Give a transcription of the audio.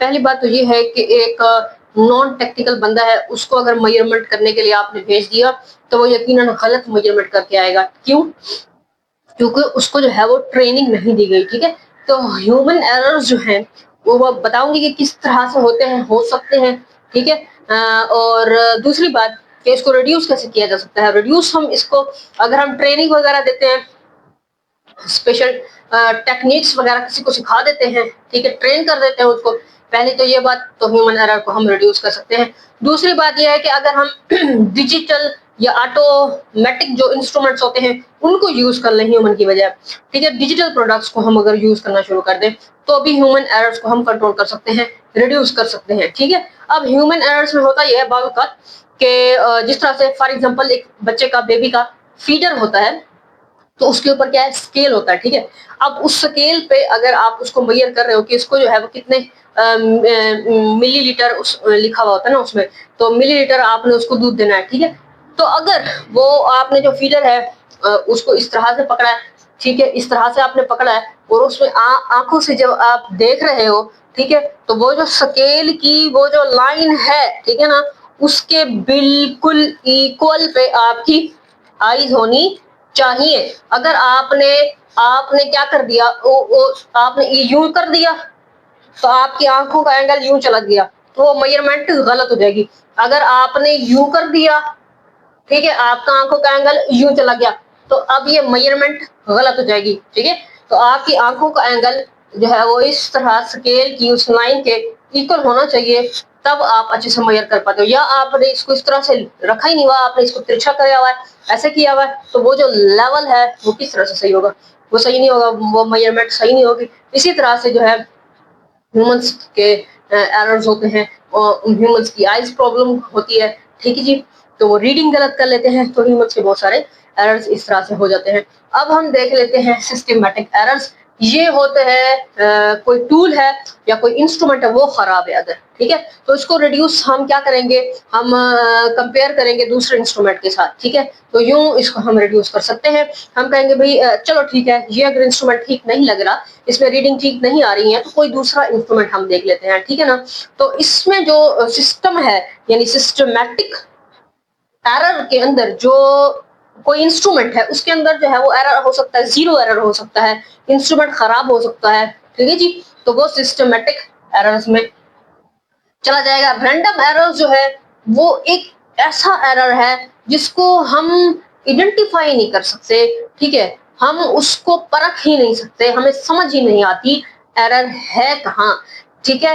पहली बात तो ये है कि एक नॉन टेक्निकल बंदा है, उसको अगर मेजरमेंट करने के लिए आपने भेज दिया तो वो यकीनन गलत मेजरमेंट करके आएगा। क्यों? क्योंकि उसको जो है वो ट्रेनिंग नहीं दी गई, ठीक है। तो ह्यूमन एरर्स जो हैं वो बताऊंगी कि किस तरह से होते हैं, हो सकते हैं, ठीक है। और दूसरी बात कि इसको रिड्यूस कैसे किया जा सकता है। रिड्यूस हम इसको अगर हम ट्रेनिंग वगैरह देते हैं, स्पेशल टेक्निक्स वगैरह किसी को सिखा देते हैं, ठीक है, ट्रेन कर देते हैं उसको। पहले तो ये बात, तो ह्यूमन एरर को हम रिड्यूस कर सकते हैं। दूसरी बात ये है कि अगर हम डिजिटल या ऑटोमेटिक जो इंस्ट्रूमेंट्स होते हैं उनको यूज कर लें ह्यूमन की बजाय, ठीक है, डिजिटल प्रोडक्ट्स को हम अगर यूज करना शुरू कर दें तो भी ह्यूमन एरर्स को हम कंट्रोल कर सकते हैं, रिड्यूस कर सकते हैं, ठीक है। अब ह्यूमन एरर्स में होता यह है बावकात कि जिस तरह से फॉर एग्जांपल एक बच्चे का, बेबी का फीडर होता है, तो उसके ऊपर क्या है, स्केल होता है, ठीक है। अब उस स्केल पे अगर आप उसको मेजर कर रहे हो कि इसको जो है वो कितने मिलीलीटर उस लिखा हुआ होता है ना उसमें, तो मिलीलीटर आपने उसको दूध देना है, ठीक है। तो अगर वो आपने जो फीडर है उसको इस तरह से पकड़ा है, ठीक है, इस तरह से आपने पकड़ा है और उसमें आंखों से जब आप देख रहे हो, ठीक है, तो वो जो स्केल की वो जो लाइन है, ठीक है ना, उसके बिल्कुल इक्वल पे आपकी आईज होनी चाहिए। अगर आपने आपने क्या कर दिया, आपने यूं कर दिया तो आपकी आंखों का एंगल यूं चला गया तो वो मेजरमेंट गलत हो जाएगी। अगर आपने यूं कर दिया, ठीक है, आपका आंखों का एंगल यूं चला गया तो अब ये मेजरमेंट गलत हो जाएगी, ठीक है। तो आपकी आंखों का एंगल जो है वो इस तरह स्केल की उस लाइन के इक्वल होना चाहिए, तब आप अच्छे से मेजर कर पाते हो। या आपने इसको इस तरह से रखा ही नहीं हुआ, आपने इसको तिरछा किया हुआ है, ऐसे किया हुआ है, तो वो जो लेवल है वो किस तरह से सही होगा, वो सही नहीं होगा, वो मेजरमेंट सही नहीं होगी। इसी तरह से जो है ह्यूमंस के एरर्स होते हैं और ह्यूमंस की आइज प्रॉब्लम होती है, ठीक है जी। तो वो रीडिंग गलत कर लेते हैं तो ह्यूमंस के बहुत सारे एरर्स इस तरह से हो जाते हैं। अब हम देख लेते हैं सिस्टमेटिक एरर्स। ये होते हैं कोई टूल है या कोई इंस्ट्रूमेंट है वो खराब है अगर, ठीक है, तो इसको रिड्यूस हम क्या करेंगे, हम कंपेयर करेंगे दूसरे इंस्ट्रूमेंट के साथ, ठीक है। तो यूं इसको हम रिड्यूस कर सकते हैं। हम कहेंगे भाई चलो ठीक है, ये अगर इंस्ट्रूमेंट ठीक नहीं लग रहा, इसमें रीडिंग ठीक नहीं आ रही है, तो कोई दूसरा इंस्ट्रूमेंट हम देख लेते हैं, ठीक है ना। तो इसमें जो सिस्टम है यानी सिस्टमैटिक एरर के अंदर जो कोई इंस्ट्रूमेंट है उसके अंदर जो है वो एरर हो सकता है, जीरो एरर हो सकता है, इंस्ट्रूमेंट खराब हो सकता है, ठीक है जी। तो वो सिस्टमैटिक एरर्स में चला जाएगा। रैंडम एरर जो है वो एक ऐसा एरर है जिसको हम आइडेंटिफाई नहीं कर सकते, ठीक है, हम उसको परख ही नहीं सकते, हमें समझ ही नहीं आती एरर है कहाँ, ठीक है।